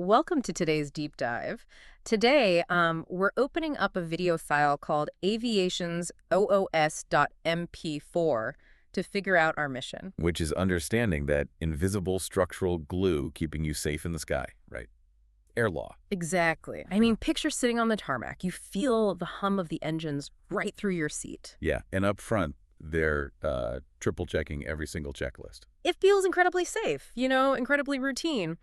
Welcome to today's deep dive. Today, we're opening up a video file called Aviation's OOS.mp4 to figure out our mission. Which is understanding that invisible structural glue keeping you safe in the sky, right? Air law. Exactly. I mean, picture sitting on the tarmac. You feel the hum of the engines right through your seat. Yeah, and up front, they're triple checking every single checklist. It feels incredibly safe, incredibly routine.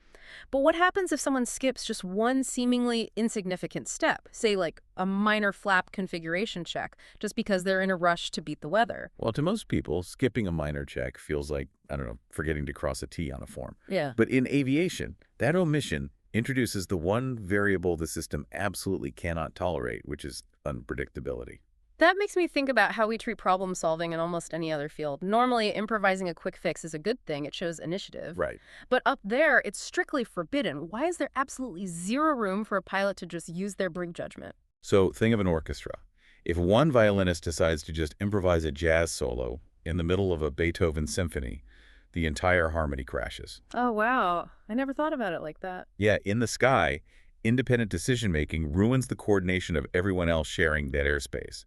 But what happens if someone skips just one seemingly insignificant step, say like a minor flap configuration check, just because they're in a rush to beat the weather? Well, to most people, skipping a minor check feels like, I don't know, forgetting to cross a T on a form. Yeah. But in aviation, that omission introduces the one variable the system absolutely cannot tolerate, which is unpredictability. That makes me think about how we treat problem solving in almost any other field. Normally, improvising a quick fix is a good thing. It shows initiative. Right. But up there, it's strictly forbidden. Why is there absolutely zero room for a pilot to just use their brig judgment? So think of an orchestra. If one violinist decides to just improvise a jazz solo in the middle of a Beethoven symphony, the entire harmony crashes. Oh, wow. I never thought about it like that. Yeah, in the sky, independent decision-making ruins the coordination of everyone else sharing that airspace.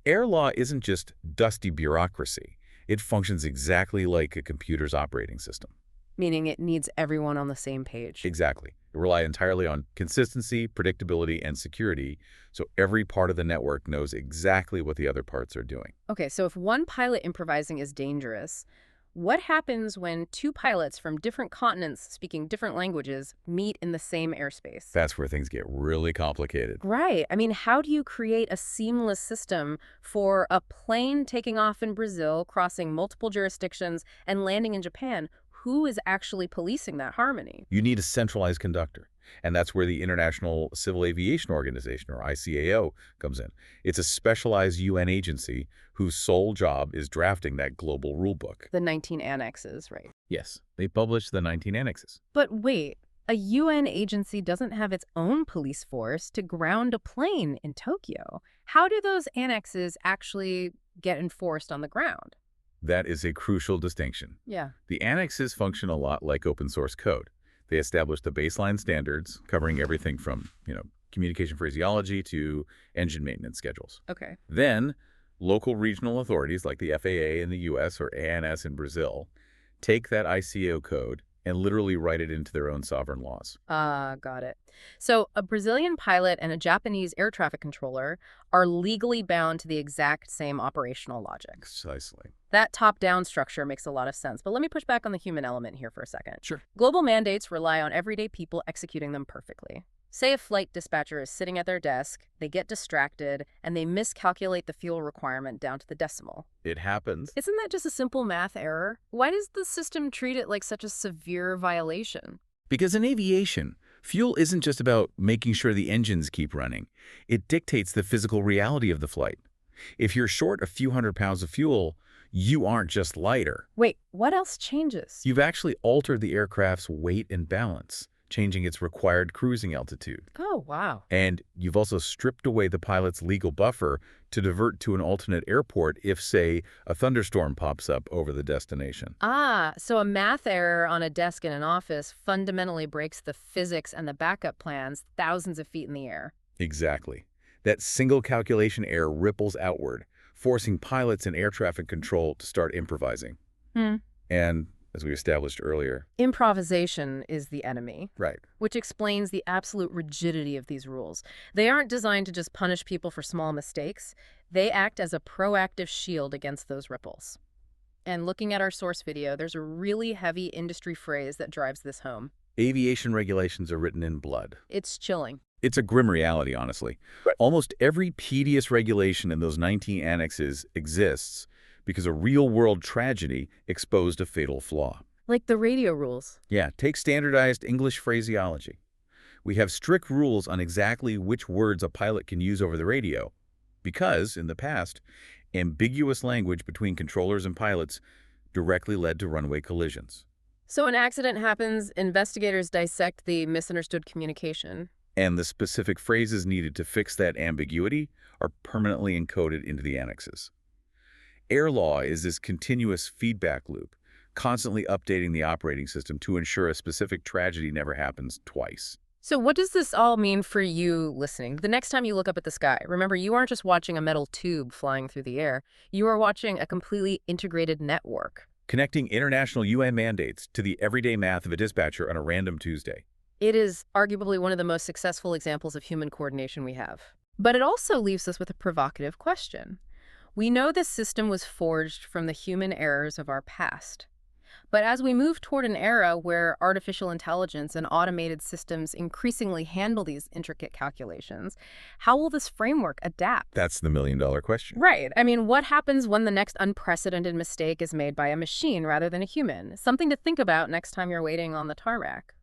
Air law isn't just dusty bureaucracy. It functions exactly like a computer's operating system. Meaning it needs everyone on the same page. Exactly. It relies entirely on consistency, predictability, and security, so every part of the network knows exactly what the other parts are doing. Okay, so if one pilot improvising is dangerous, what happens when two pilots from different continents speaking different languages meet in the same airspace? That's where things get really complicated. Right. I mean, how do you create a seamless system for a plane taking off in Brazil, crossing multiple jurisdictions, and landing in Japan? Who is actually policing that harmony? You need a centralized conductor. And that's where the International Civil Aviation Organization, or ICAO, comes in. It's a specialized UN agency whose sole job is drafting that global rulebook. The 19 annexes, right? Yes, they publish the 19 annexes. But wait, a UN agency doesn't have its own police force to ground a plane in Tokyo. How do those annexes actually get enforced on the ground? That is a crucial distinction. Yeah. The annexes function a lot like open source code. They establish the baseline standards covering everything from, communication phraseology to engine maintenance schedules. Okay. Then, local regional authorities like the FAA in the US or ANS in Brazil take that ICAO code and literally write it into their own sovereign laws. Got it. So a Brazilian pilot and a Japanese air traffic controller are legally bound to the exact same operational logic. Precisely. That top-down structure makes a lot of sense, but let me push back on the human element here for a second. Sure. Global mandates rely on everyday people executing them perfectly. Say a flight dispatcher is sitting at their desk, they get distracted, and they miscalculate the fuel requirement down to the decimal. It happens. Isn't that just a simple math error? Why does the system treat it like such a severe violation? Because in aviation, fuel isn't just about making sure the engines keep running. It dictates the physical reality of the flight. If you're short a few hundred pounds of fuel, you aren't just lighter. Wait, what else changes? You've actually altered the aircraft's weight and balance, changing its required cruising altitude. Oh, wow. And you've also stripped away the pilot's legal buffer to divert to an alternate airport if, say, a thunderstorm pops up over the destination. So a math error on a desk in an office fundamentally breaks the physics and the backup plans thousands of feet in the air. Exactly. That single calculation error ripples outward, forcing pilots and air traffic control to start improvising. And, as we established earlier, Improvisation is the enemy. right, Which explains the absolute rigidity of these rules. They aren't designed to just punish people for small mistakes. They act as a proactive shield against those ripples. And looking at our source video, there's a really heavy industry phrase that drives this home. aviation regulations are written in blood. It's chilling. It's a grim reality, honestly. Right. Almost every tedious regulation in those 19 annexes exists because a real-world tragedy exposed a fatal flaw. Like the radio rules. Yeah, take standardized English phraseology. We have strict rules on exactly which words a pilot can use over the radio because, in the past, ambiguous language between controllers and pilots directly led to runway collisions. So an accident happens, investigators dissect the misunderstood communication. And the specific phrases needed to fix that ambiguity are permanently encoded into the annexes. Air law is this continuous feedback loop, constantly updating the operating system to ensure a specific tragedy never happens twice. So what does this all mean for you listening? The next time you look up at the sky, remember you aren't just watching a metal tube flying through the air. You are watching a completely integrated network. Connecting international UN mandates to the everyday math of a dispatcher on a random Tuesday. It is arguably one of the most successful examples of human coordination we have. But it also leaves us with a provocative question. We know this system was forged from the human errors of our past. But as we move toward an era where artificial intelligence and automated systems increasingly handle these intricate calculations, how will this framework adapt? That's the million-dollar question. Right. I mean, what happens when the next unprecedented mistake is made by a machine rather than a human? Something to think about next time you're waiting on the tarmac.